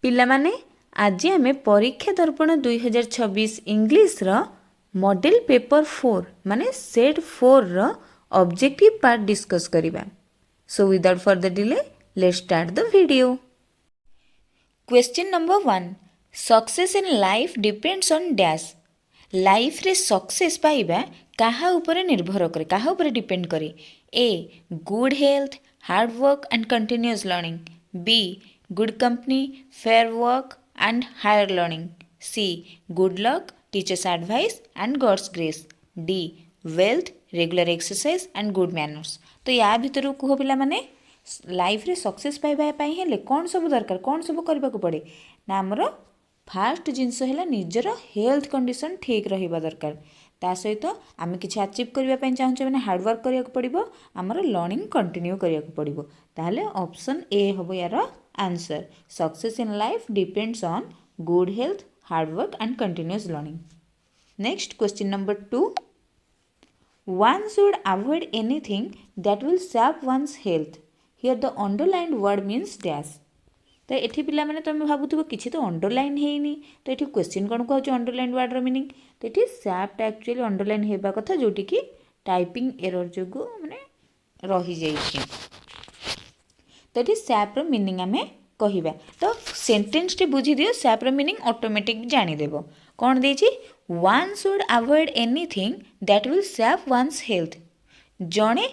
ପିଲାମାନେ ଆଜି ଆମେ ପରୀକ୍ଷା ଦର୍ପଣ 2026 ଇଂଲିଶର ମଡେଲ ପେପର 4 ମାନେ ସେଟ୍ 4ର ଅବଜେକ୍ଟିଭ ପାର୍ଟ ଡିସ୍କସ୍ କରିବା। So without further delay let's start the video. Question number 1, success in life depends on dash. ଲାଇଫ୍ରେ ସକ୍ସେସ୍ ପାଇବା କାହା ଉପରେ ନିର୍ଭର କରେ, କାହା ଉପରେ ଡିପେଣ୍ଡ କରେ? A good health, hard work and continuous learning. B good company, fair work and higher learning. C good luck, teachers advice and God's grace. D wealth, regular exercise and good manners. तो या भितर कुह पिला माने life रे success पाइबा पाई हेले कौन सब दरकार, कौन सब करबा को पड़े ना हमरो फास्ट जिनस है निजर हेल्थ कंडीशन ठीक रहिबा दरकार। ता सहित आम किसी अचिव करने चाहूँ मैंने हार्डवर्क करा पड़ो, आमर लर्निंग कंटिन्यू करा पड़ो। ताहले ऑप्शन ए हम यार answer. Success in life depends on good health, hard work and continuous learning. Next question number 2, one should avoid anything that will sap one's health. Here the underlined word means dash. तो ये पिला माने तुम भावुव किसी तो underline है, तो ये क्वेश्चन कौन कहूँ अंडरलाइन वर्डर मीनिंग। तो ये सैप्ट एक्चुअली अंडरलाइन होगा कथा जोटी कि टाइपिंग एरर जो माने रही जाइए। तो ये सैप्र मीनिंग आम कहवा। तो सेंटेंस टे बुझी दियो, सैप्र मीनिंग ऑटोमेटिक जानीदेव। कौन देछि? One should avoid anything that will sap one's health. जड़े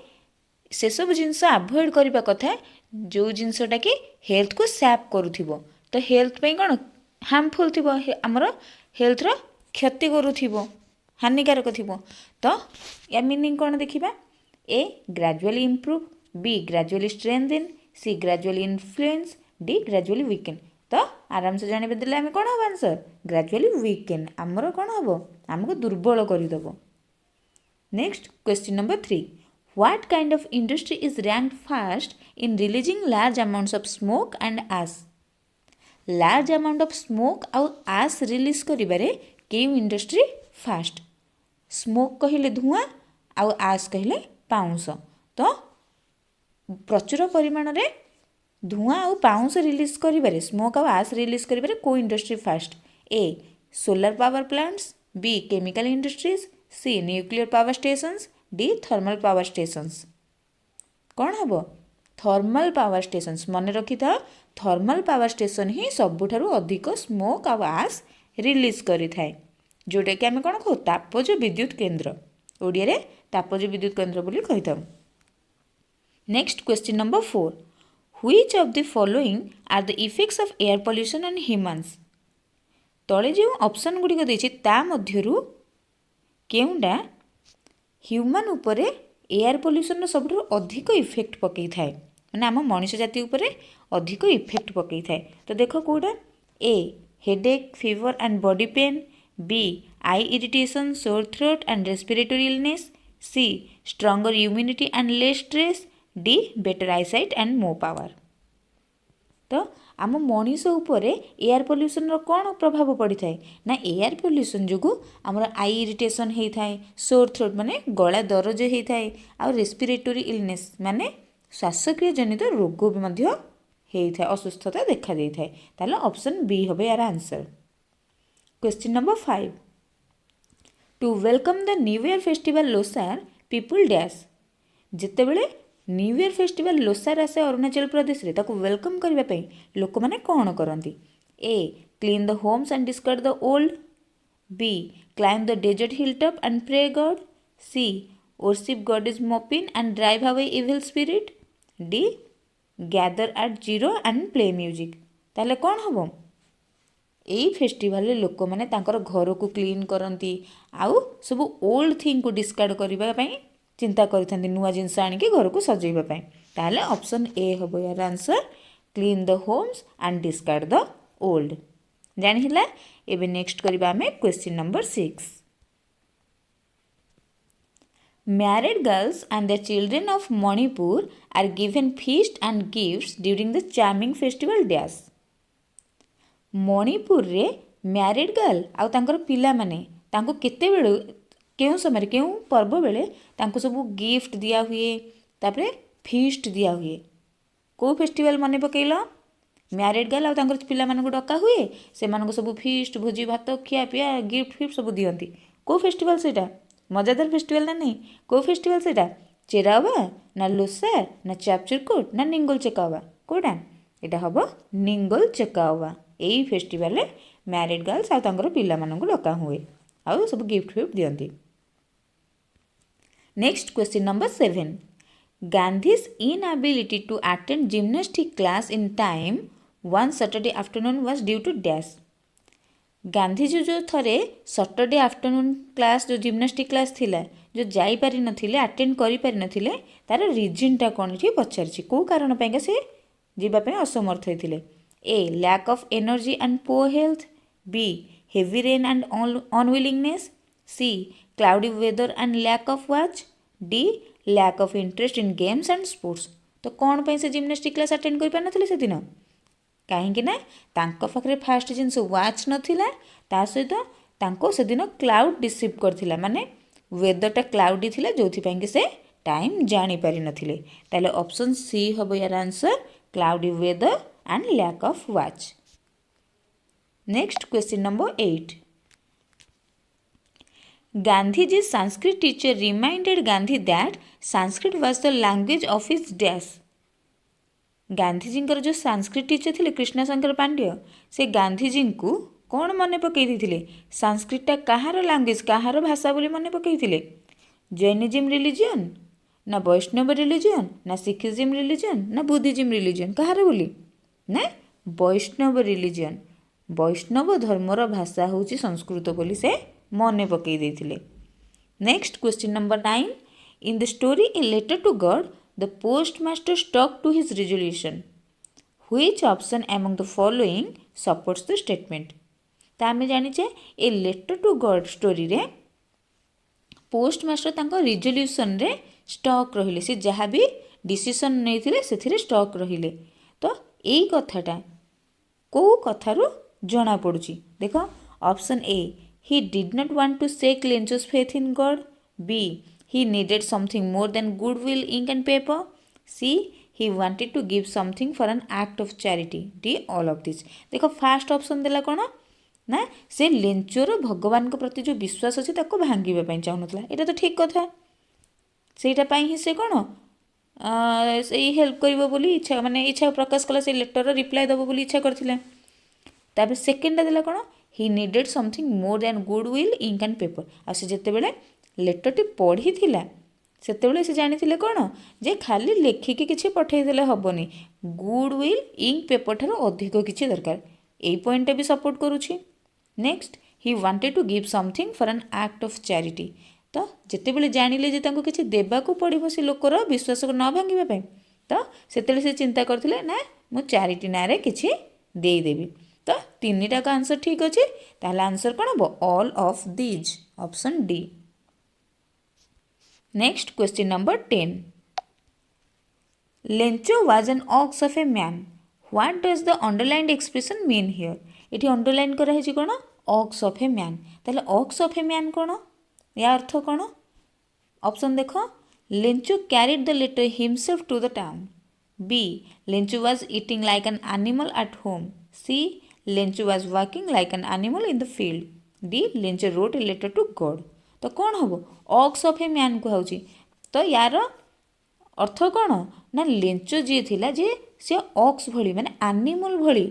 से सब जिनस अवॉइड करने कथा जो जिनसटा कि हेल्थ को सैप करुथिबो। तो हेल्थ पे कौन हार्मफुल थी, आमर हेल्थर क्षति करुथिबो, हानिकारक थी। तो या मीनिंग कौन देखिबा? A gradually improve, B gradually strengthen, C gradually influence, D gradually weaken. तो आराम से जाने देले आम कौन हम आंसर? Gradually weakened. आमर कौन हम? आमको दुर्बल करदेव। Next question number 3, what kind of industry is ranked first in releasing large amounts of smoke and ash. Large amount of smoke आउ आस रिलीज करिबारे केउ इंडस्ट्री फास्ट? स्मोक कहले धुआं आउ आस कहले पाउंस। तो प्रचुर परिमाण रे धुआं आउ पाउंस रिलीज करिबारे, स्मोक आउ आस रिलीज करिबारे को industry first? A solar power plants, B chemical industries, C nuclear power stations, D thermal power stations. कौन हम? Thermal power stations. मन रखी था, थर्मल पावर स्टेशन ही सबुठारु अधिक स्मोक आउ आस रिलीज करि थाए, जोटा कि आम कौन कहू? तापज विद्युत केन्द्र। ओडिया रे तापज विद्युत केन्द्र बोली कहि थाउ। Next question number 4, which of the following are the effects of air pollution on humans. तले जो ऑप्शन गुड़िक देछि ता मध्यरु केउंडा ह्यूमन उपरे एयर पॉल्यूशन सबुठु अधिक इफेक्ट पकई थाए, माने आम मनुष्य जाति उपरे अधिक इफेक्ट पकई थाए। तो देखो कोडा? A headache, fever and body pain, B eye irritation, sore throat and respiratory illness, C stronger immunity and less stress, D better eyesight and more power. तो आम मनीष उपरे एयर पॉल्यूशन रो कौन प्रभाव पड़ी थाए ना? एयर पॉल्यूशन जोगु आमर आई इरिटेशन होता है, सोर थ्रोट माने गला दरज होता है, आ रेस्पिरेटरी इलनेस माने श्वासक्रिया जनित रोग भी मध्य होता है, असुस्थता देखा देता है। ताहले ऑप्शन बी होबे यार answer. Question number 5, to welcome the new year festival Losar people dash. जितेबले न्यू ईयर फेस्टिवल लोसार आसे अरुणाचल प्रदेश रे, ताको वेलकम करबा पई लोक माने कोन करंती? A clean the homes and discard the old, B climb the desert hill top and pray god, C worship goddess Mopin and drive away evil spirit, D gather at Ziro and play music. ताहले कोन हबो? एई festival लोक माने तांकर घर को clean करंती, आउ सब ओल्ड थिंग को डिस्कार्ड करबा पई चिंता करिथांती, नुआ जिनस आनिके घर को सजेबा पई। ताहले ऑप्शन ए हबो यार answer, clean the homes and discard the old. जानि हिला। एबे नेक्स्ट करिबा हमें question number 6, married girls and the children of Manipur are given feast and gifts during the charming festival dash. Manipur रे मैरिड गर्ल आउ तांकर पिला माने तांको केते बेले केउं समय केउं पर्व बेले तांको सब गिफ्ट दिया हुए, तापरे फीस्ट दिया हुए। को फेस्टिवल मने पकेइल? ମ୍ୟାରେଡ୍ ଗାର୍ଲ ଆଉ ତାଙ୍କର ପିଲାମାନଙ୍କୁ ଡକା ହୁଏ, ସେମାନଙ୍କୁ ସବୁ ଫିଷ୍ଟ ଭୋଜି ଭାତ ଖିଆ ପିଆ ଗିଫ୍ଟ ଫିଫ୍ଟ ସବୁ ଦିଅନ୍ତି। କେଉଁ ଫେଷ୍ଟିଭାଲ୍ ସେଇଟା? ମଜାଦାର ଫେଷ୍ଟିଭାଲ୍ ନା ନାହିଁ? କେଉଁ ଫେଷ୍ଟିଭାଲ୍ ସେଇଟା? ଚେରାଓବା ନା ଲୋସାର ନା ଚାପଚିରକୁଟ ନା ନିଙ୍ଗୋଲ ଚେକାଓବା? କେଉଁଟା? ଏଇଟା ହେବ ନିଙ୍ଗୋଲ ଚେକାଓବା। ଏଇ ଫେଷ୍ଟିଭାଲରେ ମ୍ୟାରେଡ୍ ଗାର୍ଲସ ଆଉ ତାଙ୍କର ପିଲାମାନଙ୍କୁ ଡକା ହୁଏ ଆଉ ସବୁ ଗିଫ୍ଟ ଫିଫ୍ଟ ଦିଅନ୍ତି। Next question number 7. Gandhi's inability to attend gymnastic class in time one Saturday afternoon was due to dash. Gandhiji ଯେଉଁ ଥରେ ସଟରଡେ ଆଫ୍ଟରନୁନ୍ କ୍ଲାସ୍ ଯେଉଁ ଜିମ୍ନାଷ୍ଟିକ୍ କ୍ଲାସ୍ ଥିଲା ଯେଉଁ ଯାଇପାରିନଥିଲେ ଆଟେଣ୍ଡ କରିପାରିନଥିଲେ ତା'ର ରିଜିନ୍ଟା କ'ଣ ଏଠି ପଚାରିଛି। କେଉଁ କାରଣ ପାଇଁକା ସେ ଯିବା ପାଇଁ ଅସମର୍ଥ ହୋଇଥିଲେ? A lack of energy and poor health, B heavy rain and unwillingness, C cloudy weather and lack of watch, D lack of interest in games and sports. ତ କ'ଣ ପାଇଁ ସେ ଜିମ୍ନାଷ୍ଟିକ୍ କ୍ଲାସ୍ ଆଟେଣ୍ଡ କରିପାରିନଥିଲେ ସେଦିନ? କାହିଁକି ନା ତାଙ୍କ ପାଖରେ ଫାଷ୍ଟ ଜିନିଷ ୱାଚ୍ ନଥିଲା, ତା ସହିତ ତାଙ୍କୁ ସେଦିନ କ୍ଲାଉଡ୍ ଡିସିଭ୍ କରିଥିଲା, ମାନେ ୱେଦରଟା କ୍ଲାଉଡି ଥିଲା ଯେଉଁଥିପାଇଁକି ସେ ଟାଇମ୍ ଜାଣିପାରିନଥିଲେ। ତାହେଲେ ଅପସନ୍ ସି ହେବ ୟାର answer, cloudy weather and lack of watch. Next question number 8. Gandhiji's Sanskrit teacher reminded Gandhi that Sanskrit was the language of his dash. ଗାନ୍ଧୀଜୀଙ୍କର ଯେଉଁ ସାଂସ୍କ୍ରିଟ୍ ଟିଚର ଥିଲେ କୃଷ୍ଣଶଙ୍କର ପାଣ୍ଡ୍ୟ, ସେ ଗାନ୍ଧୀଜୀଙ୍କୁ କ'ଣ ମନେ ପକାଇ ଦେଇଥିଲେ? ସାଂସ୍କ୍ରିଟଟା କାହାର ଲାଙ୍ଗୁଏଜ୍, କାହାର ଭାଷା ବୋଲି ମନେ ପକାଇଥିଲେ? ଜୈନିଜିମ୍ ରିଲିଜିଅନ୍ ନା ବୈଷ୍ଣବ ରିଲିଜିଅନ୍ ନା ଶିଖିଜିମ୍ ରିଲିଜିଅନ୍ ନା ବୁଦ୍ଧିଜିମ୍ ରିଲିଜିଅନ୍? କାହାର ବୋଲି? ନା ବୈଷ୍ଣବ ରିଲିଜିଅନ୍। ବୈଷ୍ଣବ ଧର୍ମର ଭାଷା ହେଉଛି ସଂସ୍କୃତ ବୋଲି ସେ ମନେ ପକାଇ ଦେଇଥିଲେ। Next question number 9. In the story a letter to God, the postmaster stuck to his resolution. Which option among the following supports the statement? ତ ଆମେ ଜାଣିଛେ ଏ ଲେଟର ଟୁ ଗଡ୍ ଷ୍ଟୋରିରେ ପୋଷ୍ଟମାଷ୍ଟର ତାଙ୍କ ରିଜଲ୍ୟୁସନରେ ଷ୍ଟକ୍ ରହିଲେ, ସେ ଯାହା ବି ଡିସିସନ୍ ନେଇଥିଲେ ସେଥିରେ ଷ୍ଟକ୍ ରହିଲେ। ତ ଏଇ କଥାଟା କେଉଁ କଥାରୁ ଜଣାପଡ଼ୁଛି? ଦେଖ option A, he did not want to seek Lencho's faith in god, B he needed something more than goodwill, ink and paper, C he wanted to give something for an act of charity, D all of this. देखो fast option देला कौन ना से लेंचोर भगवान प्रति जो विश्वास अच्छे ताको भांगिबा पई चाहुनथला। एटा तो ठीक कथा, सेटा पई ही से कौन से हेल्प करिवो बोली इच्छा माने इच्छा प्रकाश कला, से लेटर रिप्लाई दबो बोली इच्छा करथिले। तापर सेकेंड देला कौन, he needed something more than goodwill, ink and paper। आ से जते बेले ଲେଟରଟି ପଢ଼ିଥିଲା ସେତେବେଳେ ସେ ଜାଣିଥିଲେ କ'ଣ ଯେ ଖାଲି ଲେଖିକି କିଛି ପଠାଇଦେଲେ ହେବନି, ଗୁଡ୍ ୱିଲ୍ ଇଙ୍କ ପେପର ଠାରୁ ଅଧିକ କିଛି ଦରକାର। ଏଇ ପଏଣ୍ଟଟା ବି ସପୋର୍ଟ କରୁଛି। Next Hi wanted two give something for ଆନ୍ ଆକ୍ଟ ଅଫ୍ ଚ୍ୟାରିଟି। ତ ଯେତେବେଳେ ଜାଣିଲେ ଯେ ତାଙ୍କୁ କିଛି ଦେବାକୁ ପଡ଼ିବ ସେ ଲୋକର ବିଶ୍ୱାସକୁ ନ ଭାଙ୍ଗିବା ପାଇଁ, ତ ସେତେବେଳେ ସେ ଚିନ୍ତା କରିଥିଲେ ନା ମୁଁ ଚ୍ୟାରିଟି ନାଁରେ କିଛି ଦେଇଦେବି। ତ ତିନିଟାକ ଆନ୍ସର ଠିକ୍ ଅଛି, ତାହେଲେ ଆନ୍ସର କ'ଣ ହେବ? All of these, option D. Next question number 10. Lencho was an ox of a man. What does the underlined expression mean here? इठी underline करा है जी कौन? Ox of a man। ताले ox of a man कौन? या अर्थ कौन? Option देखो, Lencho carried the letter himself to the town. B. Lencho was eating like an animal at home. C. Lencho was working like an animal in the field. D. Lencho wrote a letter to God. तो कौन हम ox of a man कहुची। तो यार अर्थ कौन ना Lencho जी थिला जे से aux भली माने एनिमल भली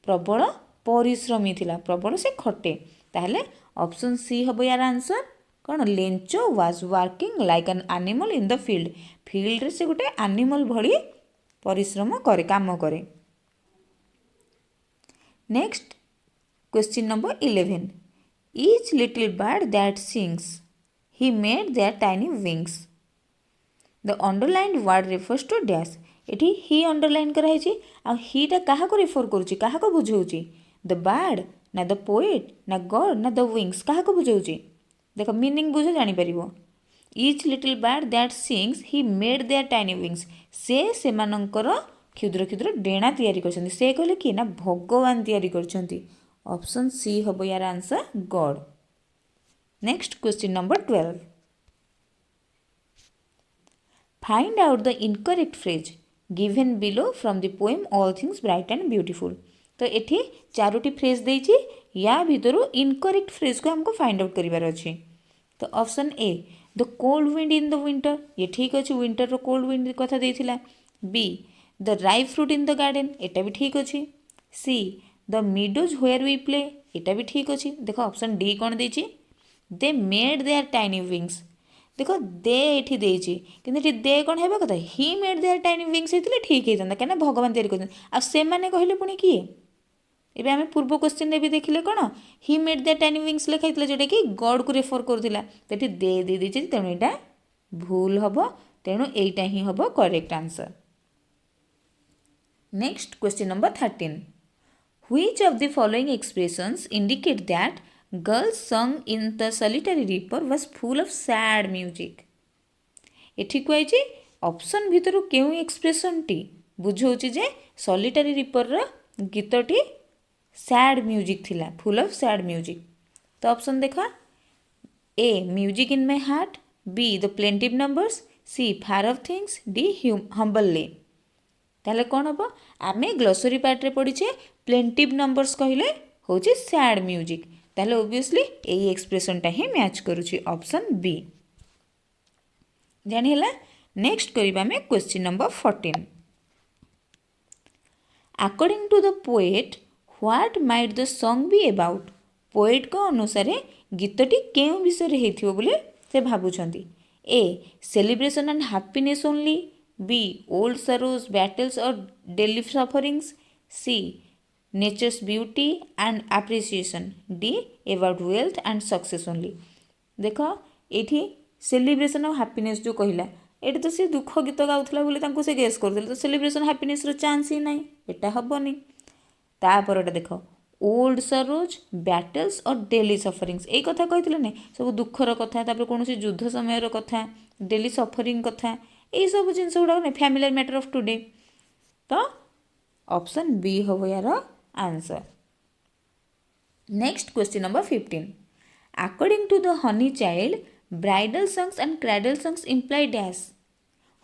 प्रबल परिश्रमी थिला, प्रबल से खटे। ताहले ऑप्शन सी हम यार आंसर कौन, Lencho was working like an animal in the field. Field रे से गोटे एनिमल भली परिश्रम करे, काम करे। Next question number 11. Each little bird that sings, he made their tiny wings. The underlined word refers to dash. एठी ही अंडरलाइन कराई आ हीटा क्या रिफर करुच्ची, क्या बुझाऊँगी? द बर्ड ना द पोएट ना गॉड ना द विंग्स, क्या बुझाऊँगी? देख मीनिंग बुझ जापर। Each little bird that sings he made their tiny wings, से मानकर क्षुद्र क्षुद्र डेणा तैयारी कर, से कहले कि ना भगवान तैयारी कर। ऑप्शन सी हम यार answer God. Next question number 12. Find out the incorrect phrase given below from the poem all things bright and beautiful. तो एठी चारोटी फ्रेज देइछि, या भितरु इनकरेक्ट फ्रेज को हमको फाइंड आउट करिवार अछि। तो option A the cold wind in the winter, ये ठीक अछि, विंटर रो कोल्ड विंड कथा देइथिला। B the ripe fruit in the garden, एटा भी ठीक अछि। C the meadows where we play, एटा भी ठीक अछि। देखो ऑप्शन डी कोन देइछि, they made their tiny wings. देखो दे एठी देइछि, किंतु एठी दे कोन हेबा कथा, he made their tiny wings हेतिले ठीक हेतंदा, काना भगवान तयारी करछन। आ से माने कहिले पुनी किए, एबे आमे पूर्व क्वेश्चन रे भी देखिले कोन, he made their tiny wings लिखाइतला, जेटा कि गॉड को रेफर करथिला। तेठी दे दे देइछि, तेणु एटा भूल हबो, तेणु एइटा ही हबो correct answer. Next question number 13, which of the following expressions indicate that girls sung in the solitary reaper was full of sad music? एठी कुआइछि ऑप्शन भितरु केउ एक्सप्रेशन टी बुझौछि जे सॉलिटरी रिपर रो गीतटी सैड म्यूजिक थिला, फुल ऑफ सैड म्यूजिक। तो ऑप्शन देखा, A music in my heart, B the plaintive numbers, C far off things, D humbly. ताहले कौन हम, आम ग्लोसरी पार्ट रे पढ़ीचे प्लेंटिव नंबर्स कहले हूँ सैड म्यूजिक, ताहले ओबियसली यही एक्सप्रेशन टा ही मैच करुची, ऑप्शन बी जानी है। नेक्स्ट करिबा में question number 14, according to the poet what might the song be about, poet को अनुसार गीतटी केउ विषय रे हेथिबो बोले से भाबुछंती। A celebration and happiness only, B old sorrows battles और daily sufferings, C nature's beauty and appreciation, D about wealth and success only. देख ये सेलिब्रेशन और हैप्पीनेस जो कहला, ये तो सी दुख गीत गाउथला बोली तांको से गेस करथिले, तो सेलिब्रेशन हैप्पीनेस रो चांस ही नहीं, एटा हबनी। तापरटा देख ओल्ड सरोज बैटल्स और डेली सफरिंग्स, ये कथा कही ना सब दुखर कथा, तापर कौन युद्ध समय कथा, डेली सफरिंग कथा, यही सब जिन गुड़ा ना फैमिली मैटर ऑफ टुडे। तो ऑप्शन बी हम यार answer. Next question number 15, according to the honey child bridal songs and cradle songs imply dash,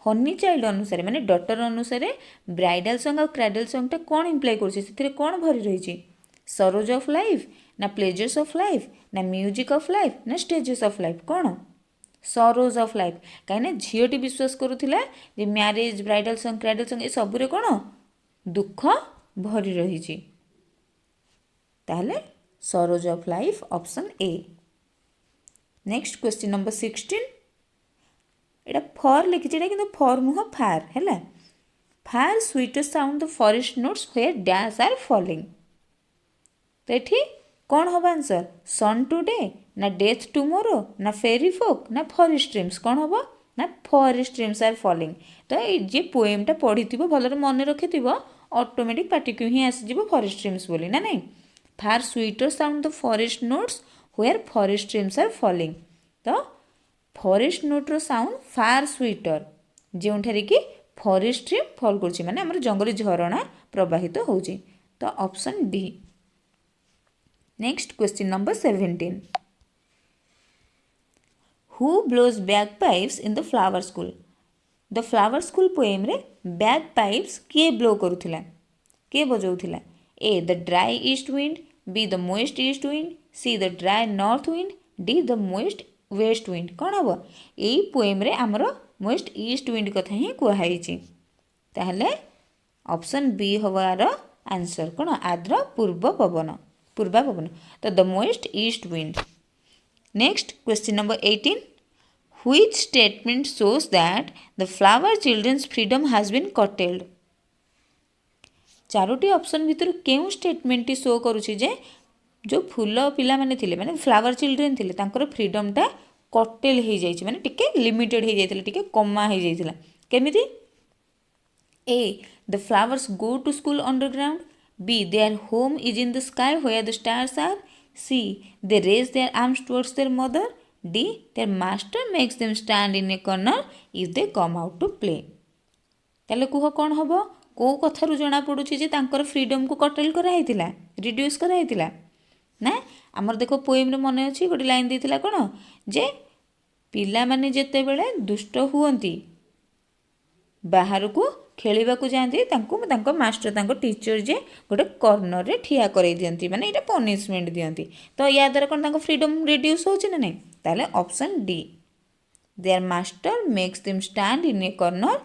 honey child अनुसार माने डॉटर अनुसार ब्राइडल सॉन्ग और क्राइडल सॉन्गटा कौन इम्प्लाई कर, कौन भरी रही, सरोज ऑफ लाइफ ना प्लेजर्स ऑफ लाइफ ना म्यूजिक ऑफ लाइफ ना स्टेजेस ऑफ लाइफ, कौन सरोज ऑफ लाइफ। कहीं झीटी विश्वास करुला जे marriage bridal song cradle song ये सबुरे कौन दुख भरी रही, ताहले sorrows of life option A. Next question number 16, एटा फॉर लिखी कि फॉर नुह फार है, far sweeter sound the forest notes where dash are falling. तो ये कौन हम आंसर, सन टुडे ना डेथ टुमोरो ना फेरी फोक ना फॉरेस्ट ड्रीम्स, कौन हम ना फॉरेस्ट ड्रीम्स आर फॉलिंग। तो ये पोएमटा पढ़ी भलरे मन रखि ऑटोमेटिक पार्टी ही आसीज फॉरेस्ट ड्रीम्स बोली ना नहीं, far sweeter sound the forest notes where forest dreams are falling. तो फॉरेस्ट नोट्र साउंड फार स्वीटर, जो कि फॉरेस्ट ड्रीम फॉल कर माने आमर जंगली झरणा प्रवाहित तो होची, तो option D. Next question number 17, who blows bagpipes in the flower school, the flower school poem रे बैगपाइप्स किए ब्लो करुथिला, किए बजाउथिला, A the dry east wind, B the moist east wind, C the dry north wind, D the moist west wind. कौन हम यही poem रे आमर मोइस्ट ईस्ट विंड कथा ही कहुई, ताहले ऑप्शन बी हवार आंसर कौन आद्र पूर्व पवन, पूर्वा पवन, तो the moist east wind. Next question number 18, which statement shows that the flower children's freedom has been curtailed, चारोटी ऑप्शन भितर केउ स्टेटमेंट टी शो करुछि जे जो फूल पिला माने थिले माने फ्लावर चिल्ड्रेन थिले तांकर फ्रीडमटा कर्टेल हो जाइछि, माने टिके लिमिटेड हो जाइथिला, टिके कमा हो जाइथिला। केमिति, A the flowers go to school underground, B their home is in the sky where the stars are, C they raise their arms towards their mother, D their master makes them stand in a corner if they come out to play. ताले कुह कौन हम को कथारू जना पड़ुछि जे तांकर freedom को cartel कराइथिला, reduce कराइथिला ना। आमर देखो पोएम रे मन अछि गोटे लाइन देइथिला कोन जे पिला माने जेते बेले दुष्ट हुअंती बाहर को ଖେଳିବାକୁ ଯାଆନ୍ତି ତାଙ୍କ ମାଷ୍ଟର ତାଙ୍କ ଟିଚର ଯେ ଗୋଟେ କର୍ଣ୍ଣରରେ ଠିଆ କରାଇ ଦିଅନ୍ତି, ମାନେ ଏଇଟା ପନିସମେଣ୍ଟ ଦିଅନ୍ତି। ତ ୟା ଦ୍ୱାରା କ'ଣ ତାଙ୍କ ଫ୍ରିଡ଼ମ୍ ରିଡ୍ୟୁସ୍ ହେଉଛି ନା ନାହିଁ? ତାହେଲେ option D, their master makes them stand in a corner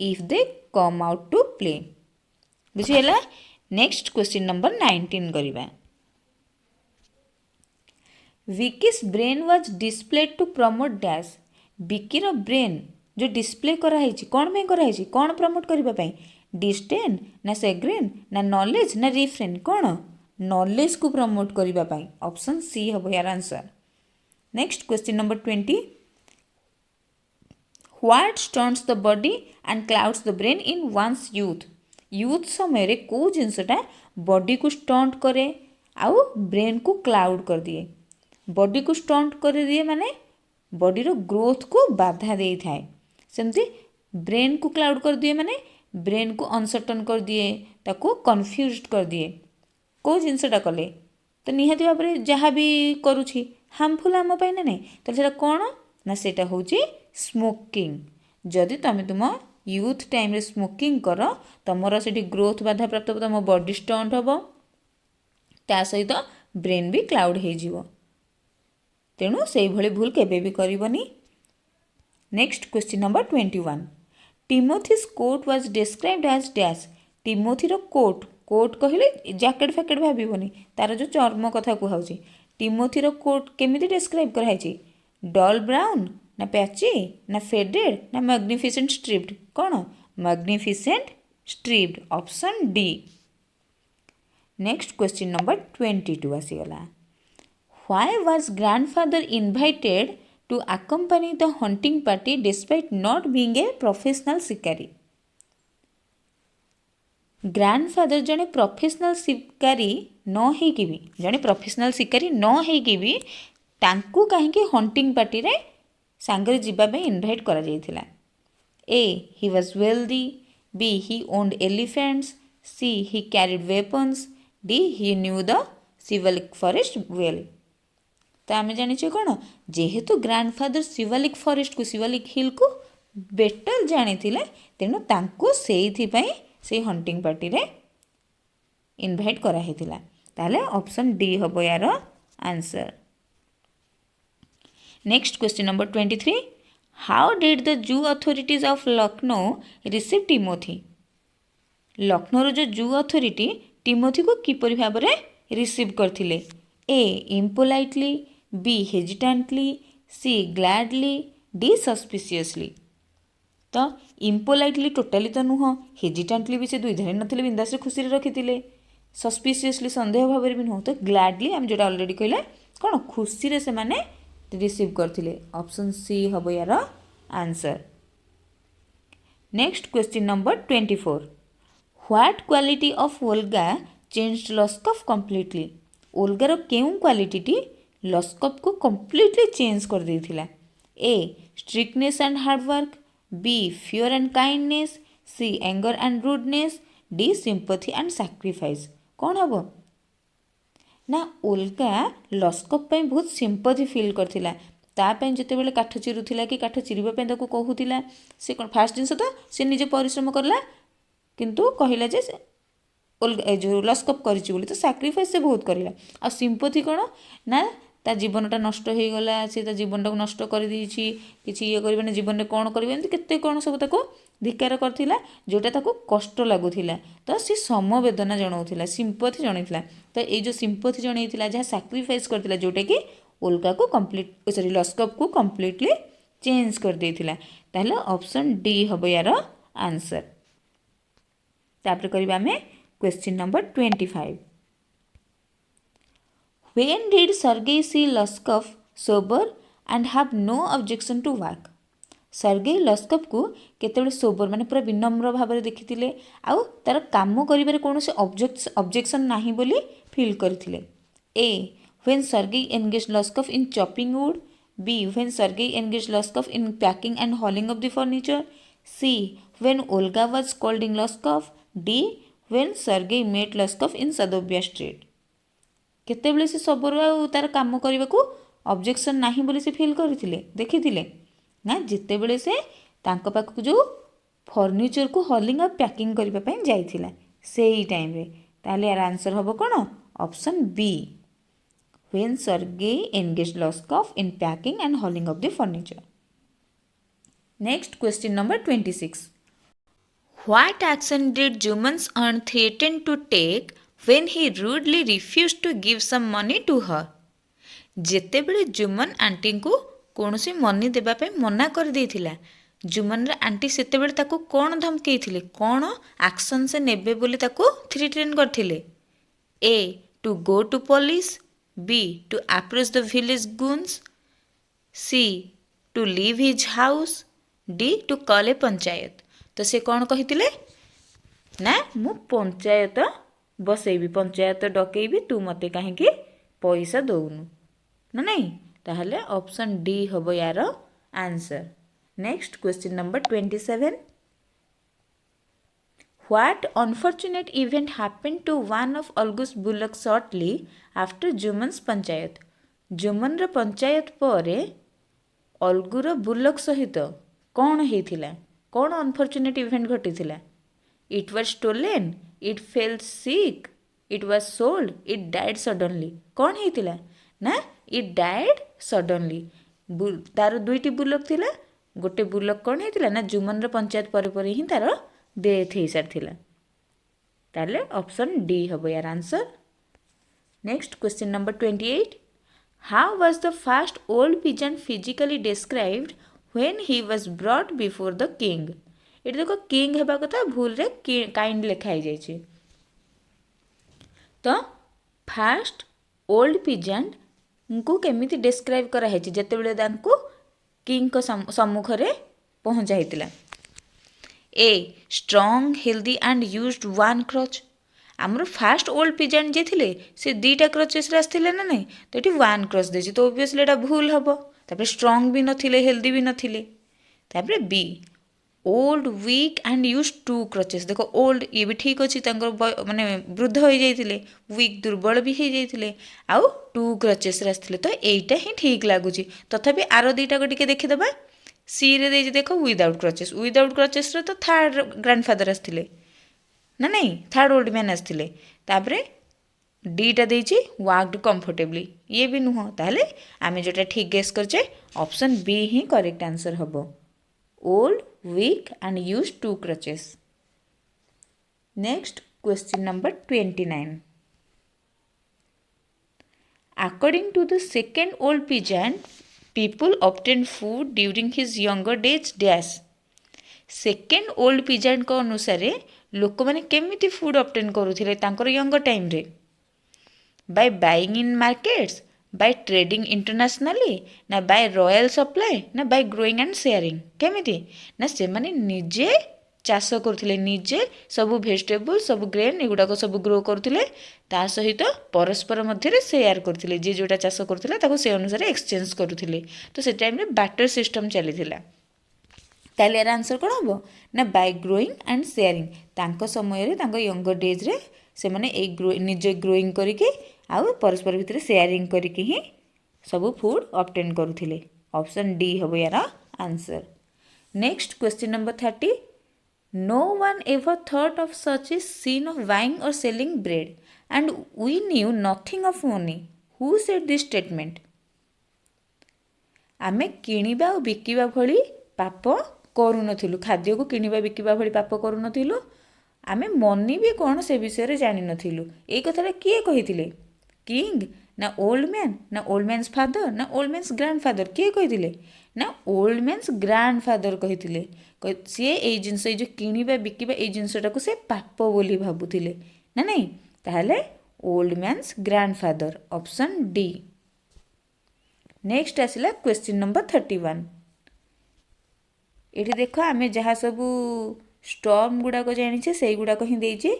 if they come out to play. ବୁଝିହେଲା? ନେକ୍ସଟ କ୍ୱେଶ୍ଚିନ୍ ନମ୍ବର 19 କରିବା। Vicky's brain was displayed to promote dash. विकीर ब्रेन जो डिस्प्ले कराई कौन पे कराई कौन प्रमोट करने डिस्टेन ना सेग्रेन ना नॉलेज ना रिफ्रेन कौन नॉलेज को प्रमोट करने ऑप्शन सी हम यार answer. Next question number 20 what stuns the body and clouds the brain in one's youth समय कौ जिनसटा बॉडी को स्टंट करे आउ ब्रेन को क्लाउड कर दिए। बॉडी को स्टंट कर दिए माने बॉडीर ग्रोथ को बाधा दे थाए, सेमती ब्रेन को क्लाउड कर दिए माने ब्रेन को अनसर्टन कर दिए, ताको कन्फ्यूज कर दिए। कौ जिनसटा कले तो निहाती भाव में जहाँ भी करुँची हार्मफुल आम पाई ना नहीं, तो सेटा कौन ना सेटा होची स्मोकिंग। जदि तुम तुम यूथ टाइम रे स्मोकिंग कर तुमर से ग्रोथ बाधा प्राप्त हो, तुम बॉडी स्टंट हम, ता सहित ब्रेन भी क्लाउड हो जिवो। तेणु से भली भूल केबे भी करबनी। Next question number 21 Timothy's coat was described as dash. टिमोथीर कोट कोट कहले जैकेट फैकेट भाबनी, तार जो चर्म कथा कहूँ। टिमोथीर कोट केमिति डिस्क्राइब कराई डल ब्राउन ना पैची ना फेडेड ना मैग्निफिसेंट स्ट्रिप्ड कौन magnificent striped option D. Next question number 22 आसीगला। Why was grandfather invited to accompany the hunting party despite not being a professional शिकारी? ग्रैंडफादर जड़े प्रोफेशनल शिकारी न होइकी भी जड़े प्रोफेशनल शिकारी न होइकी भी तांकू कहीं हंटिंग पार्टी रे सांगरे जीवा पे इनवाइट करा जायथिला। A he was wealthy, B he owned elephants, C he carried weapons, D he knew the Shivalik forest well. तो आम जाने कौन जेहेतु ग्रैंडफादर शिवालिक फॉरेस्ट को शिवालिक हिल को बेटर जानी तेणु तांको से हंटिंग पार्टी रे इनवाइट कराइथिला। ताले ऑप्शन डी हम यार answer. Next question number 23 how did the zoo authorities of Lucknow receive Timothy. Lucknow जो जू अथॉरिटी टिमोथी को किपरि भाव में रिसीव करथिले। ए इम्पोलाइटली, बी हेजिटेंटली, सी ग्लैडली, डी सस्पिशियसली। तो इम्पोलाइटली टोटाली तो नुह, हेजिटेंटली भी से दुई धरी नथिले बिंदास खुशी रखी थे, सस्पिशियसली संदेह भाव में भी नुह, तो ग्लैडली आम जो अलरेडी कहले कौन खुशी से माने रिसीव करथिले। ऑप्शन सी हम यार answer. Next question number 24 what quality of Olga changed Lushkoff completely. ओल्गार केउं क्वालिटी टी लस्कफ को कंप्लीटली चेंज कर देथिला। A strictness and hard work, B fear and kindness, C anger and rudeness, D sympathy and sacrifice कौन हम ना Olga लस्कफ पे बहुत सिंपथी फील करथिला। तापाई जितेबाला काठ चिरुथिला कि काठ चिरिबा ताको कहूथिला से कौन फास्ट जिनस तो से निजे परिश्रम करला किंतु कहला जे जो लस्कफ कर तो सैक्रिफाइस से बहुत करला। आ सिंपथी कौन ना ता जीवनटा नष्ट हो गला, सी ता जीवनटा नष्ट कर देछि, किछि ये करबे जीवन में कौन करिवे एमति केते कौन सब ताको धिक्कार करथिला जोटा ताको कष्ट लागुथिला। तो सी समवेदना जणाउथिला, सिंपथी जणाइथिला। तो ये जो सिंपथी जणाइथिला जहाँ सैक्रिफाइस करथिला जोटा कि ओल्गा को कंप्लीट सॉरी लस्कफ को कंप्लीटली चेंज कर देथिला। ताहले ऑप्शन डी हम यार आंसर। तापर करबा हमें question number 25 When did Sergei see Luskov sober and have no objection to work? Sergei Lushkoff को केतेबेले सोबर माने पूरा विनम्र भाव में देखिथिले आउ तार काम करिबारे कोनोसी ऑब्जेक्शन नाही बोली फील करथिले। A when Sergei engage Lushkoff in chopping wood, B when Sergei engage Lushkoff in packing and hauling off the furniture, C when Olga was scolding Lushkoff, D when Sergei met Lushkoff in Sadovya street. केतेबेले से sober आउ तार काम करने को objection नाही बोली से फील करथिले देखिथिले ना जितेबेले से तांको पाखକୁ जो फर्निचर को हलिंग और पैकिंग करने जाइथिला सेही टाइम रे। ताहले यार आंसर हबो कोन? Option B, when Sergei engaged Lushkoff in packing and hauling off the furniture. Next question number 26, what action did Jumman's अर्न threaten to take when he rudely refuse to give some money to her? जेतेबेले Jumman aunty को कौनसी money देवाई मना कर देथिला, Juman aunty सेतेबेले ताको कौन धमकेइथिले, कौन एक्शन से नेबे बोली ताको थ्रेटन करथिले? A, to go to police, B, to approach the village goons, C, to leave his house, D, to call a panchayat. तो से कौन कहिथिले ना मु पंचायत बसैबी, पंचायत डकैबी, तू मते काहेकि पैसा दौनु ना नहीं? ताहले ऑप्शन डी हबो यार answer. Next question number 27, what unfortunate event happened to one of Algu's bullock shortly after Jumman's panchayat? Jumman panchayat पर अलगुर बुलक सहित कौन होइथिला, कौन अनफॉर्चुनेट इवेंट घटिथिला? It was stolen, it fell sick, it was sold, it died suddenly. कौन होइथिला ना इट डाइड सडनली। तार दुईटी बुलक थिला, गोटे बुलक कौन होइथिला ना जुमन पंचायत पर ही तार डेथ हो सारी। ताले ऑप्शन डी हबो यार answer. Next question number 28, how was the first old pigeon physically described when he was brought before the king? ये देखो किंग हेबा कथा भूल रे काइंड लिखाई जाइए। तो फास्ट ओल्ड पिजन को केमिति डिस्क्राइब कराई जितेबले तांको किंग को सम्मुख रे पहुँचा होता? A, strong healthy and used one crutch. आमर फास्ट ओल्ड पिजन जे थिले से दीटा क्रचेस आसथिले ना नहीं, तो ये वन क्रच देछि, तो ओबियसली एटा भूल हबो। तापर स्ट्रॉन्ग भी नथिले, हेल्दी भी नथिले। तापर B, old weak and used to crutches. देखो ओल्ड ये भी ठीक अच्छी माने वृद्ध हो जाइए, वीक दुर्बल भी हो जाइए, आउ टू क्रचेस आसते, तो यहीटा ही ठीक लगुच। तथापि आर दुईटा को टिके देखीदे। सी रे देछि देखो विदाउट क्रचेस, विदाउट क्रचेस तो थर्ड ग्रांडफादर आसते ना नहीं, थर्ड ओल्ड मैन आसते। तापरे डीटा देछि वर्कड कंफर्टेबली, ये भी नुह। ताहले आमे जोटा ठीक गेस करछे ऑप्शन बी ही करेक्ट आंसर हबो, old weak and use two crutches. Next question number 29, according to the second old peasant, people obtained food during his younger days dash. Second old pigeon को अनुसार लोक मैंने केमिति food obtain करुथिले तांकर younger time रे? By buying in markets, by trading internationally, ना by royal supply, ना बाय ग्रोइंग एंड शेयरिंग? केमिति ना से माने निजे चाष करुथिले, निजे सब वेजिटेबल सब ग्रेन एगुड़ाक सब ग्रो करुथिले, ता सहित परस्पर मध्य शेयर करुथिले, जे जोटा चाष करुथिला ताको से अनुसार एक्सचेंज करुथिले। तो से टाइम रे बाटर सिस्टम चलीथिला। ताले यार आंसर कौन हम ना बाय ग्रोइंग एंड शेयरिंग। तांको समय रे तांको यंगर डेज रे से माने ए निजे ग्रोइंग करिके आउ परस्पर भितर शेयरिंग करिके ही सब फूड ऑब्टेन करुथिले। ऑप्शन डी हबो यार answer. Next question number 30, no one ever thought of such a scene of buying or selling bread and we knew nothing of money, who said this statement? आमे किनिबा और बिकिबा भली पाप करूनथिलु, खाद्य को किनिबा बिकिबा भली पाप करूनथिलु, आमे मनी भी कौन से विषय रे जानि नथिलु। ए कथाटा किए कहिथिले? किंग ना ओल्ड मैन, ना ओल्ड मैन्स फादर, ना ओल्ड मैन्स ग्रांडफादर? किए कहिथिले ना ओल्ड मैन्स ग्रांडफादर कहिथिले। सी ए जिनस जो किनिबा बिकिबा ए जिनसटा को से पाप बोली भाबुथिले ना नहीं? ताहले old man's grandfather, option D. Next आसला क्वेश्चन नंबर 31, ये देख आम जहाँ सब स्टॉर्म गुड़ाक जाने से गुड़ाक ही देचे।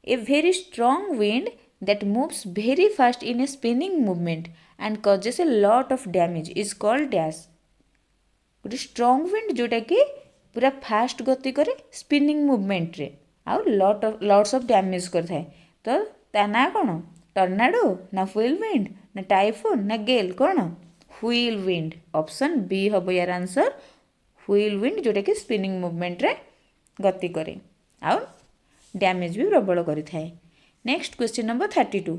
A very strong wind that moves very fast in a spinning movement and causes a lot of damage is called dash. गोटे स्ट्रॉन्ग विंड जोटा कि पूरा फास्ट गति करे स्पिनिंग मूवमेंट रे आउ लॉट्स ऑफ डैमेज करथाए, तो ता ना कौन? टर्नाडो ना व्हील विंड ना टाइफोन ना गेल? कौन? Wheel wind. ऑप्शन बी हम यार आंसर, व्हील विंड जोटा कि स्पिनिंग मूवमेंट रे गति करे आउ डैमेज भी प्रबल करि थाए। Next question number 32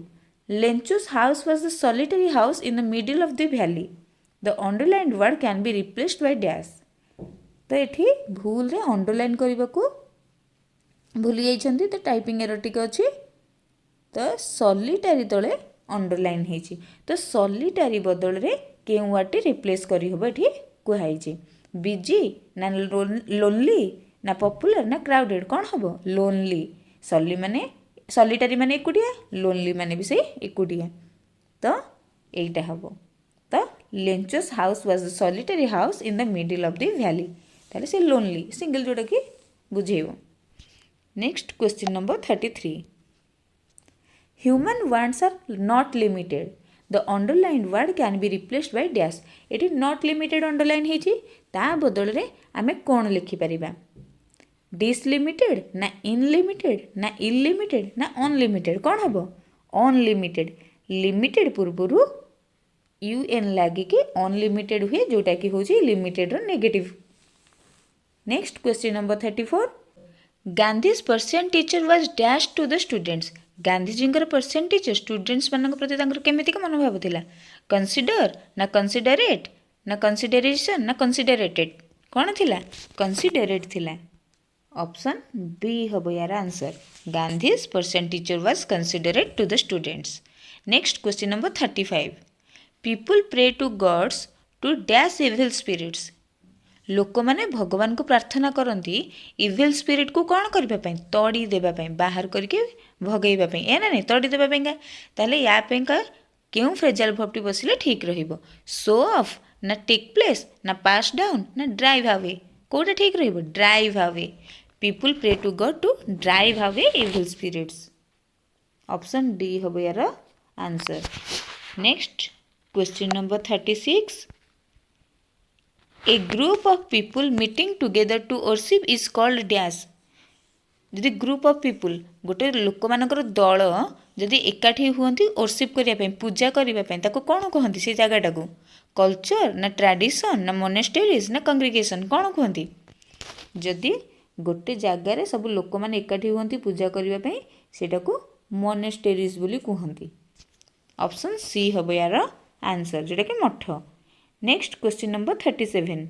Lencho's house was the solitary house in the middle of the valley the underlined word can be replaced by dash. तो एठी भूल रे अंडरलाइन करने को भूली जाइछन्ती तो टाइपिंग एरर टिके अछि तो सॉलिटरी तले अंडरलाइन होइछि तो सॉलिटरी बदल रे केउ वर्ड रिप्लेस करी होबो एठी कुहाइछि बिजी ना लोनली ना पॉपुलर ना क्राउडेड कौन हम लोनली सॉलिटरी माने एकुटिया लोनली माने भी सही एकुटिया तो एटा हम तो Lencho's house was the solitary house in the middle of the valley ताले से लोनली सिंगल जोटा कि बुझेइबो। Next question number 33 human wants are not limited the underline word can be replaced by dash एटी नॉट लिमिटेड अंडरलाइन होइछि ता बदल रे आमे कोन लिखि परिबा डिसलिमिटेड ना इनलिमिटेड ना इनलिमिटेड ना अनलिमिटेड कौन हम अनलिमिटेड लिमिटेड पूर्वरु UN लगे कि अनलिमिटेड हुए जोटा कि होची लिमिटेड रो negative. Next question number 34 Gandhi's percent teacher was dash to the students Gandhiji percent teacher students मान प्रति केमिति मनोभाव थिला कंसीडर ना कंसीडरेट ना कंसीडरेशन ना कंसीडरेटेड कौन थिला कंसीडरेट थिला ऑप्शन बी हम यार answer Gandhi's percent teacher was considerate to the students. Next question number 35 people pray to gods to dash evil spirits लोक मैंने भगवान को प्रार्थना करती इविल स्पिरिट को कौन करने तड़ी देवाई बाहर करके भगैवाई ए ना नहीं तड़ी देवाईका ताले यापेका क्यों फ्रेजाइल भर्बटी बसिले ठीक रहिबो शो ऑफ ना टेक प्लेस ना पास डाउन ना ड्राइव अवे कोटा ठीक रहिबो drive away people pray to god to drive away evil spirits option D हम यार answer. Next question number 36 a group of people meeting together to worship is called dash जदि group of people गोटे लोक मानकर दल जदि एकाठी हुअंती worship करने पूजा करने ताको कौन कहती से जगटा को कल्चर ना ट्रेडिशन ना मोनेस्टेरीज ना कंग्रीगेशन कौन कहती जदि गोटे जगार सब लोक मैंने एकाठी हुअंती पूजा करने सेटा को मोनेस्टेरीज बोली कहती ऑप्शन सी हम यार आंसर जोटा कि मठ। Next question number 37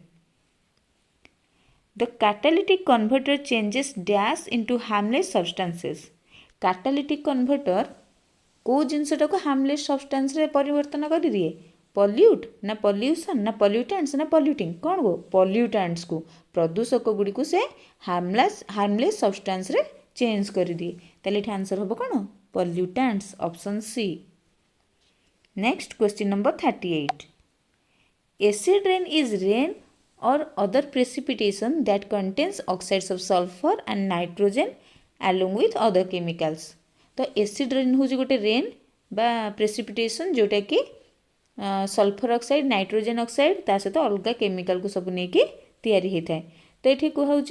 the catalytic converter changes dash into harmless substances catalytic converter को जिनसटा को हार्मलेस सब्सटेंस रे परिवर्तन कर दिए पॉल्यूट ना पॉल्यूशन ना पॉल्यूटेंट्स ना पॉल्यूटिंग कौन को पॉल्यूटेंट्स को प्रदूषक गुड़ी को से हार्मलेस सब्सटेंस रे चेंज कर दिए ताले एठी आंसर हम कौन pollutants option C. Next question number 38 acid rain is rain or other precipitation that contains oxides of sulfur and nitrogen along with other chemicals तो एसिड रेन हूँ गोटे रेन बा प्रेसिपिटेशन जोटा कि सल्फर ऑक्साइड नाइट्रोजन ऑक्साइड ता सहित अलग chemical को सब नहीं तैयारी होता है तो ये कहूँ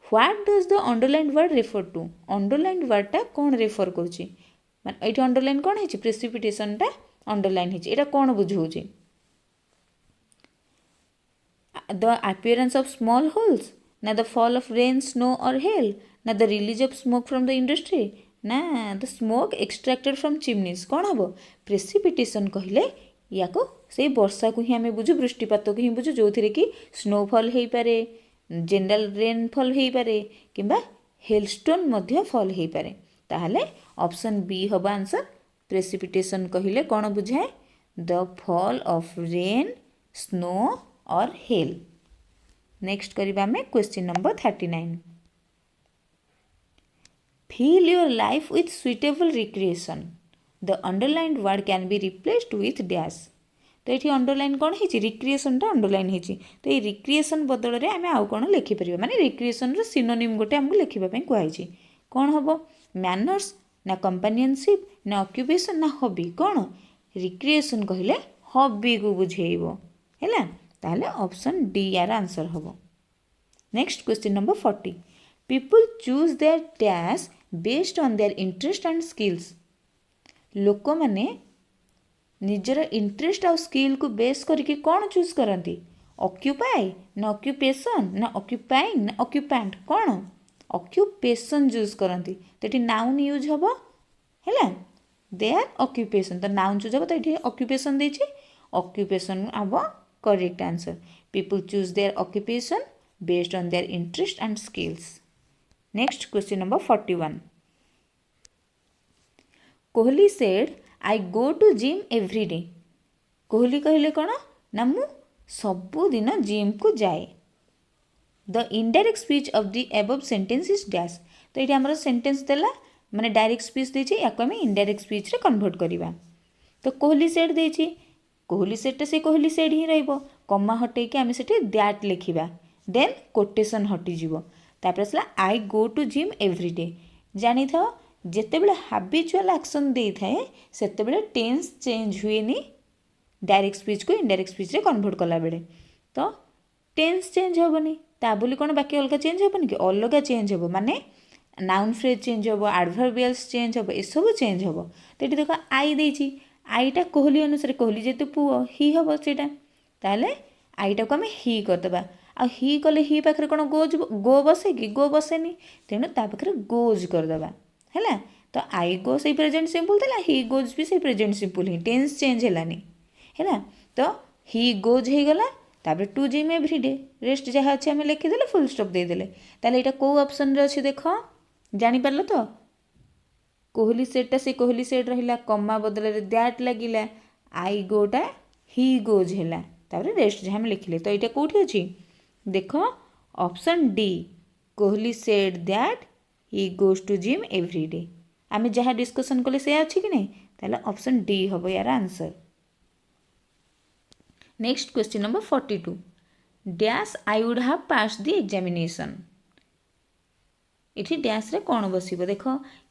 what does the underline word refer to underline वर्डटा कौन रेफर करुँच ये अंडरलाइन कौन है प्रेसिपिटेशनटा अंडरलाइन है कौन बुझाऊँ the appearance of small holes ना the fall of rain snow or hail ना the release of smoke from the industry ना the smoke extracted from chimneys कौन हम प्रेसिपिटेशन कहले या को से वर्षा को ही आम बुझु वृष्टिपात को ही बुझु जो थी कि स्नोफॉल हो पारे जनरल रेनफॉल हो पारे किंबा हेलस्टोन मध्य फॉल हो पारे ताहले ऑप्शन बी हम आंसर प्रेसिपिटेशन कहले कौन बुझाए the fall of rain snow और हेल। नेक्स्ट करिबा में question number 39 fill your life with suitable recreation the underlined word can be replaced with dash तो ये अंडरलाइन कौन है रिक्रिएशनटा अंडरलाइन है तो ये रिक्रिएशन बदल में आम आउ कौन लिखिपर माने रिक्रिएशन सिनोनिम गोटे आमको लिखापी कहुई कौन हम मैनर्स ना कंपानियनशिप ना ऑक्यूपेशन ना हॉबी कौन रिक्रिएशन कहले हॉबी को बुझेइबो हैला ताहले ऑप्शन डी यार आंसर हम। Next question number 40 people choose there dash based on their interest and skills लोक मैंने निजर इंटरेस्ट और स्किल को बेस करके कौन चूज करती ଅକ୍ୟୁପାଏ ନା ଅକ୍ୟୁପେସନ୍ ନା ଅକ୍ୟୁପାଇଂ ନା ଅକ୍ୟୁପାଣ୍ଟ କ'ଣ? ଅକ୍ୟୁପେସନ୍ ଚୁଜ୍ କରନ୍ତି। ତ ଏଠି ନାଉନ୍ ୟୁଜ୍ ହେବ ହେଲା ଦେୟାର ଅକ୍ୟୁପେସନ୍। ତ ନାଉନ୍ ଚୁଜ୍ ହେବ ତ ଏଠି ଅକ୍ୟୁପେସନ୍ ଦେଇଛି ଅକ୍ୟୁପେସନ୍ ହେବ correct answer. People choose their occupation based on their interest and skills. Next question number 41। Kohli said I go to gym every day. Kohli କହିଲେ କ'ଣ ନା ମୁଁ ସବୁଦିନ ଜିମ୍କୁ ଯାଏ। The indirect speech of the above sentence is dash. ତ ଏଇଠି ଆମର ସେଣ୍ଟେନ୍ସ ଦେଲା ମାନେ ଡାଇରେକ୍ଟ ସ୍ପିଚ୍ ଦେଇଛି ୟାକୁ ଆମେ ଇନଡାଇରେକ୍ଟ ସ୍ପିଚ୍ରେ କନଭର୍ଟ କରିବା। ତ କୋହଲି ସେଡ୍ ଦେଇଛି କୋହଲି ସେଡ୍ଟା ସେ କୋହଲି ସେଡ୍ ହିଁ ରହିବ। କମା ହଟେଇକି ଆମେ ସେଠି ଦ୍ୟାଟ୍ ଲେଖିବା ଦେନ୍ କୋଟେସନ୍ ହଟିଯିବ। ତାପରେ ଆସିଲା I go to gym every day. ଜାଣିଥାଅ ଯେତେବେଳେ ହାବିଚୁଆଲ୍ ଆକ୍ସନ୍ ଦେଇଥାଏ ସେତେବେଳେ ଟେନ୍ସ ଚେଞ୍ଜ ହୁଏନି डायरेक्ट स्पीच को इनडायरेक्ट स्पीच रे कन्वर्ट कला बेले। तो टेन्स चेंज हेबनी ता बोली कोन बाकी अलग चेंज हेबनी कि अलग चेंज हेबो माने नाउन फ्रेज चेंज हेबो एडवर्बियल्स चेंज हेबो ए सब चेंज हेबो। तो ये देखो आई देछि आईटा कोहली अनुसार कोहली जेतु पुओ ही हेबो सेटा ताले आईटा को हमें ही करदबा आ ही कले ही पाखरे कोन गो बसे कि गो बसेनी तेणु ता पाखरे गोज करदबा हैला। तो आई गो से प्रेजेंट सिंपल थला ही गोज भी से प्रेजेंट सिंपल ही टेंस चेंज हेलानी है। तो ही गोज हो गला तापर to gym every day rest जहाँ अच्छे आम लिखिदे फुल स्टॉप देदेले ताले एटा को ऑप्शन रे अच्छे देख जानी पारल। तो कोहली सेटटा से कोहली सेट रहिला कमा बदल रे दैट लागिला आई गोटा ही गोज हैला तापर रेस्ट जहाँ आम लिखिले। तो यहाँ कौटी अच्छी देख option D Kohli said that he goes to gym every day आम जहाँ डिस्कसन कले से अच्छी कि नहीं ताले ऑप्शन डी हम यार answer. Next question number 42 dash I would have pass the examination. इठी डैश रे कौन बसिबो देख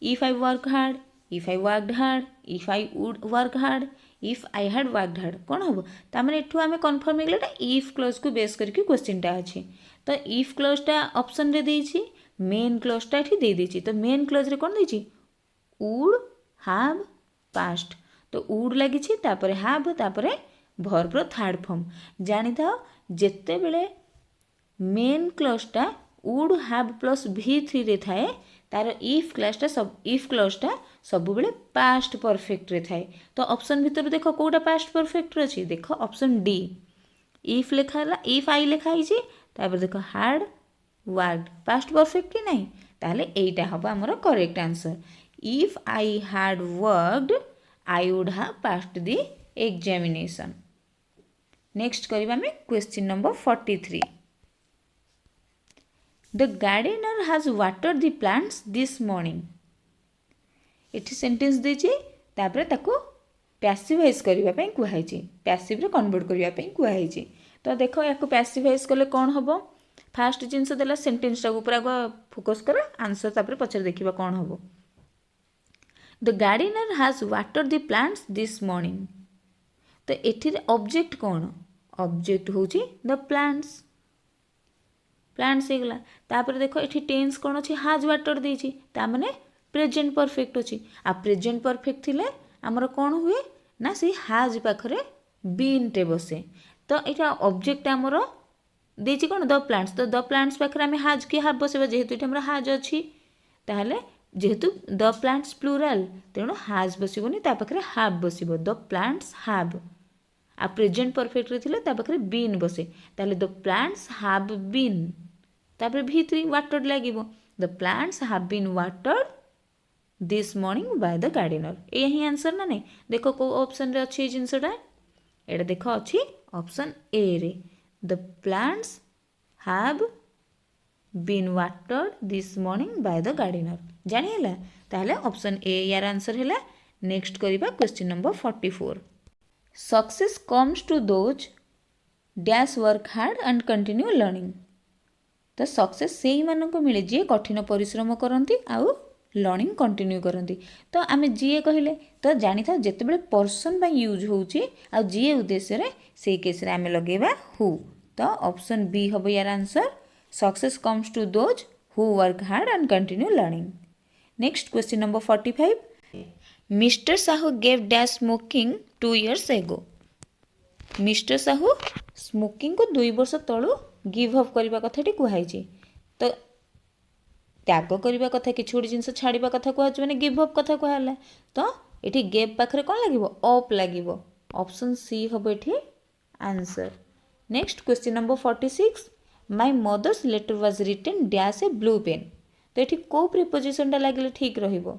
if I work hard if I worked hard if I would work hard if I had worked hard कौन हम तामें एठू आम कन्फर्म हो गला इफ क्लोज को बेस करके क्वेश्चनटा अच्छी। तो इफ क्लोजटा ऑप्शन रे देछि मेन क्लोजटा एठी दे देछि। तो मेन क्लोज रे कौन देछि वुड हैव पास्ट। तो वुड लगी तापर हैव तापर भर्बर थर्ड फॉर्म जानी था जिते बेले मेन क्लॉजटा वुड हैव प्लस V3 रे थाए तार इफ क्लासटा सब इफ क्लॉजटा सब बेले पास्ट परफेक्ट रे थाए। तो ऑप्शन भीतर देख कोटा पास्ट परफेक्ट अच्छी देख ऑप्शन डी इफ लिखा इफ आई लिखाई तापर देख हार्ड वर्कड पास्ट परफेक्ट कि नहीं ताहले एटा हम आमर correct answer if I hard worked I would have passed the examination. Next करिबा में question number 43 the gardener has watered the plants this morning. एठी सेंटेंस देछि तापर ताको पैसिवाइज करिबा पई कुहाइछि पैसिव रे कन्वर्ट करिबा पई कुहाइछि। तो देखो याको पैसिवाइज कले कोन हबो फास्ट जिंस देला सेंटेंस टाको पूरा फोकस कर आंसर तापर पछर देखिबा कोन हबो। The gardener has watered the plants this morning. तो एठी ऑब्जेक्ट कौन ऑब्जेक्ट होची द प्लांट्स प्लांट्स हो गला तापर देखो एठी टेंस कौन अच्छी हाज वाटर देछि ता माने प्रेजेंट परफेक्ट अच्छी आ प्रेजेंट परफेक्ट थिले हमर कौन हुए ना से हाज पाखरे बीन टे बसे। तो एटा ऑब्जेक्ट हमर देछि कौन द प्लांट्स। तो द प्लांट्स पाखरे हम हाज के हाब बसेबा जेहेतु एटा हमर हाज अच्छी ताहले जेहेतु द प्लांट्स प्लूराल तेणु हाज बसिबोनी ता पाखरे हाब बसिबो द प्लांट्स हाब आ प्रेजेंट परफेक्ट रे थिले ता पाखरे बीन बसे ताले द प्लांट्स हैव बीन तापर V3 वाटर्ड लागिबो the plants have been watered this morning by the gardener. यही आंसर ना नहीं देखो को ऑप्शन रे अच्छी जिंसटा एटा देखो अच्छी ऑप्शन ए रे the plants have been watered this morning by the gardener जानि हैला ताले ऑप्शन ए यार आंसर हैला। नेक्स्ट करिबा question number 44 success comes to those dash work hard and continue learning. तो सक्सेस से ही मानक मिले जी कठिन परिश्रम करती आउ लर्निंग कंटिन्यू करती। तो आम जीए कहले तो जानी था जिते पर्सन बाय यूज होची आ जीए उद्देश्य रे से केस रे आम लगेबा हु। तो ऑप्शन बी हम यार answer success comes to those who work hard and continue learning. Next question number 45 Mr Sahu gave dash smoking 2 years ago। Mr Sahu smoking को 2 वर्ष तलू गिव अप करने कथाटी कहुई। तो त्याग करने कथा कि गोटे जिन छाड़ा कथा कहु मैंने गिव अप कथा कहला। तो ये गेप पाखे कौन लगे अप लगे। ऑप्शन सी हम ये answer. Next question number 46 my mother's letter was written dash a blue pen. तो ये कौ प्रिपोजिशनटा लगे ठीक रहिबो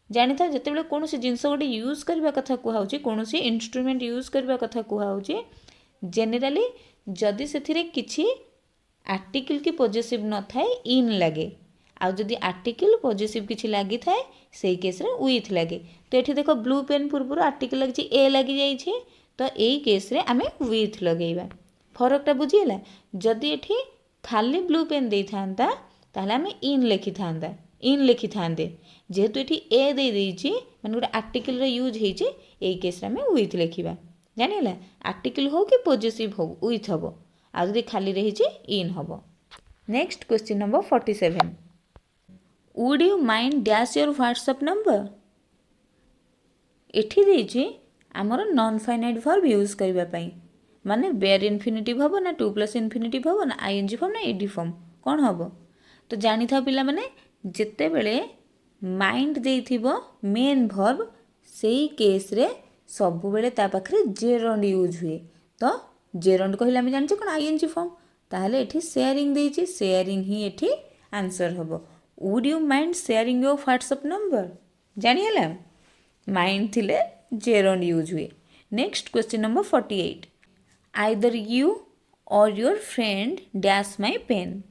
जानी था जिते बड़े कौन जिनस गोटे यूज करने कथा कहुच्छे कौन इंस्ट्रूमेंट यूज करने कथा कहुच्छे जेनेराली जदि से किसी आर्टिकल की पॉजिटिव न थाए इन लगे आदि आर्टिकल पॉजिटिव किसी लगी थाए से केस रे विथ लगे। तो ये देख ब्लू पेन पूर्व आर्टिकल लगी ए लगी जाइए तो यही केस रे आमे विथ लगेगा। फरकटा बुझीगला जदि ये खाली ब्लू पेन दे था ताहले आमे इन लिखि था इन लिखि था जेहेतु ये ए दे देइछि माने गोटे आर्टिकल रे यूज होइछि एई केस रे आमे विथ लिखिबा जानिला आर्टिकल हो कि पॉजिटिव हो विथ हबो आ जदि खाली रहिछि इन हबो। Next question number 47 would you mind dash your WhatsApp number. एठी देइछि हमर नॉन फाइनाइट वर्ब यूज करबा पई माने बेयर इन्फिनिटिव हबो ना 2+ इन्फिनिटिव हबो ना आईएनजी फॉर्म ना एडी फॉर्म कौन हबो। तो जानी था पिला माने जेते बेले माइंड देइथिबो मेन वर्ब सेही केस रे सबु बेले ता पाखरे जेरंड यूज हुए। तो जेरंड कहले आमे जानछि कोन आईएनजी फॉर्म ताहले एठी शेयरिंग देइछि शेयरिंग ही एठी आंसर हबो। Would you mind sharing your WhatsApp number जानि हला माइंड थिले जेरंड यूज हुए। Next question number 48 either you or your friend dash my pen.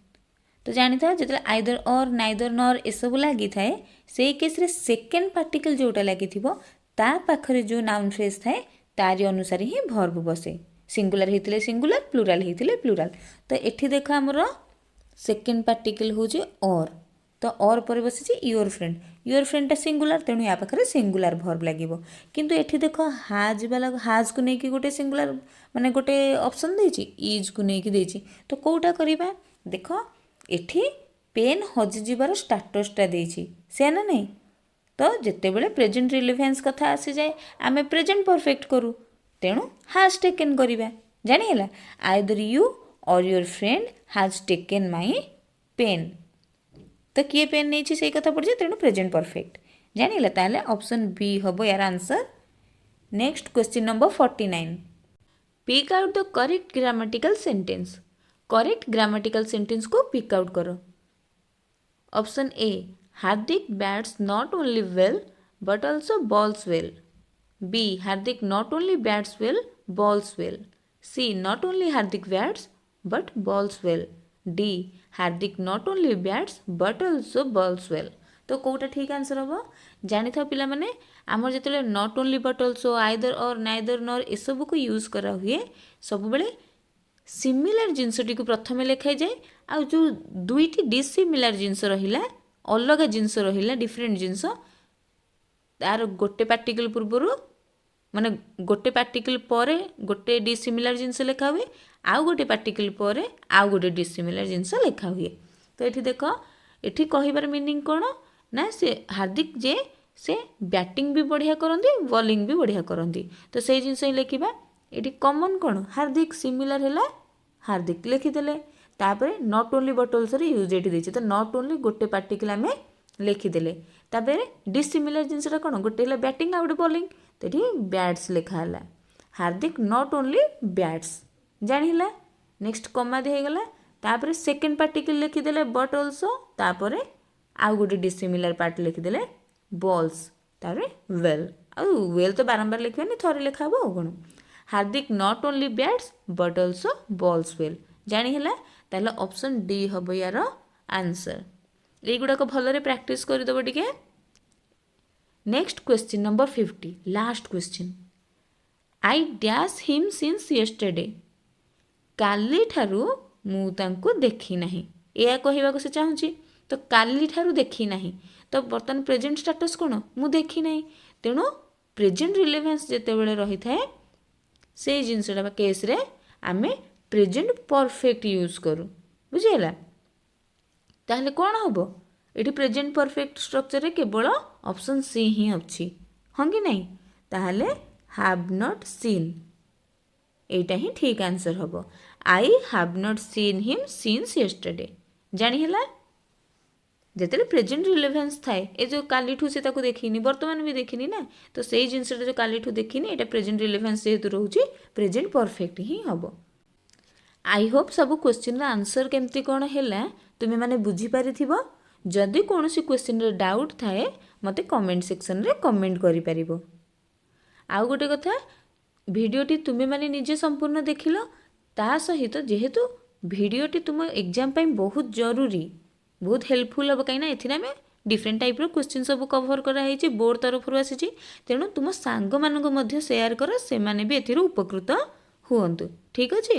तो जानी था जो आइदर और नाइदर नर ए सब लगी थाए से केस रे सेकेंड पार्टिकल जोटा लगी थिबो ता पाखरे जो नाउन फ्रेज थाए तारी अनुसार ही वर्ब बसे सिंगुलर हेतिले सिंगुलर प्लुराल हेतिले प्लुराल। तो एठी देखो हमरो सेकेंड पार्टिकल होजे और तो और पर बसिछि योर फ्रेंडटा सिंगुलर तेणु या पाखरे सिंगुलर वर्ब लागिबो किंतु एठी देखो हाज वाला हाज को नेकी गोटे सिंगुलर माने गोटे ऑप्शन देछि इज को नेकी देछि तो कोउटा करिबा देखो एठी पेन हजि जिबार स्टाटसटा देछि से ना नहीं। तो जिते बड़े प्रेजेंट रिलेवेंस कथा आसी जाए आमे प्रेजेंट परफेक्ट करू तेणु हाज टेकन करिबा जानिला either you or your friend हाज टेकन माय पेन। तो किए पेन नहीं से कथा पड़ जाए तेणु प्रेजेंट परफेक्ट जानिला ताहले ऑप्शन बी हबो यार answer. Next question number 49 pick out the correct grammatical sentence. Correct grammatical sentence को पिक आउट करो। Option A Hardik bats not only well but also balls well. B Hardik not only bats well bowls well. C not only Hardik bats but bowls well. D Hardik not only bats but also balls well. तो कौटा ठीक answer हम जानी था पिला माने आमर जेतेले not only but also either or neither nor ए सब को यूज करा हुए सब बेले सिमिलर जिनसटी को प्रथम लिखाई जाए आ जो दुईटी डिसिमिलर जिनस रहिला अलग जिनस रहिला डिफरेंट जिनस तार गोटे पार्टिकल पूर्वर माने गोटे पार्टिकल पर गोटे डिसिमिलर जिनस लिखा हुए आउ गोटे पार्टिकल पर आउ गोटे डिसिमिलर जिनस लिखा हुए। तो ये देख ये कहबार मीनिंग कौन ना से हार्दिक जे से बैटिंग भी बढ़िया करती बॉलिंग भी बढ़िया करती तो से जिनस ही लिखा ये कॉमन कौन हार्दिक सिमिलर है हार्दिक लिखिदेले तापर not only but also use ये तो नॉट ओनली गोटे पार्टिकल आम लिखिदेले तापर डिसिमिलर जिनसा कौन गोटे बैटिंग आ गोटे बॉलिंग तो ये बैट्स लिखाला हार्दिक नॉट ओनली बैट्स जानिला। नेक्स्ट कमा दिगला तापर सेकेंड पार्टिकल लिखिदेले बट ऑल्सो तापर आउ गोटे डिसिमिलर पार्ट लिखिदेले बॉल्स तापर वेल आ वेल तो बारंबार लिखा थोड़े लिखा हो कौन Hardik not only bats but also balls well जानिला ताहले ऑप्शन डी हम यार आंसर। यगुड़ाक भलरे प्रैक्टिस करदेव टिके। Next question number 50 last question I dash him since yesterday. काली ठारू मु तांको देखी नाही या कहवाक से चाहूँगी तो काली ठारू देखी नाही तो बर्तमान प्रेजेंट स्टेटस कौन मु देखी नाही तेणु प्रेजेंट रिलेवेंस जिते बड़े रही थाए से जिनसटा केस रे आमे प्रेजेंट परफेक्ट यूज करूँ बुझीगला। ताहले कौन हम ये प्रेजेंट परफेक्ट स्ट्रक्चर केवल ऑप्शन सी ही अच्छी हाँ कि नहीं ताहले हैव नॉट सीन এইটা ହିଁ ଠିକ୍ ଆନ୍ସର୍ ହେବ। I have not seen him since yesterday. ଜାଣିହେଲା? ଯେତେବେଳେ ପ୍ରେଜେଣ୍ଟ ରିଲେଭାନ୍ସ ଥାଏ, ଏ ଯେଉଁ କାଲିଠୁ ସେ ତାକୁ ଦେଖିନି, ବର୍ତ୍ତମାନ ବି ଦେଖିନି ନା, ତ ସେଇ ଜିନିଷଟା ଯେଉଁ କାଲିଠୁ ଦେଖିନି, ଏଇଟା ପ୍ରେଜେଣ୍ଟ ରିଲେଭାନ୍ସ ଯେହେତୁ ରହୁଛି ପ୍ରେଜେଣ୍ଟ ପରଫେକ୍ଟ ହିଁ ହେବ। ଆଇ ହୋପ୍ ସବୁ କ୍ୱେଶ୍ଚିନ୍ର ଆନ୍ସର୍ କେମିତି କ'ଣ ହେଲା ତୁମେମାନେ ବୁଝିପାରିଥିବ। ଯଦି କୌଣସି କ୍ୱେଶ୍ଚିନ୍ରେ ଡାଉଟ୍ ଥାଏ ମୋତେ କମେଣ୍ଟ ସେକ୍ସନରେ କମେଣ୍ଟ କରିପାରିବ। ଆଉ ଗୋଟେ କଥା, ଭିଡ଼ିଓଟି ତୁମେମାନେ ନିଜେ ସମ୍ପୂର୍ଣ୍ଣ ଦେଖିଲ, ତା ସହିତ ଯେହେତୁ ଭିଡ଼ିଓଟି ତୁମ ଏକ୍ଜାମ୍ ପାଇଁ ବହୁତ ଜରୁରୀ, ବହୁତ ହେଲ୍ପଫୁଲ୍ ହେବ, କାହିଁକିନା ଏଥିରେ ଆମେ ଡିଫରେଣ୍ଟ ଟାଇପ୍ର କ୍ୱେଶ୍ଚିନ୍ ସବୁ କଭର୍ କରାହେଇଛି, ବୋର୍ଡ଼ ତରଫରୁ ଆସିଛି। ତେଣୁ ତୁମ ସାଙ୍ଗମାନଙ୍କୁ ମଧ୍ୟ ସେୟାର କର, ସେମାନେ ବି ଏଥିରୁ ଉପକୃତ ହୁଅନ୍ତୁ। ଠିକ୍ ଅଛି?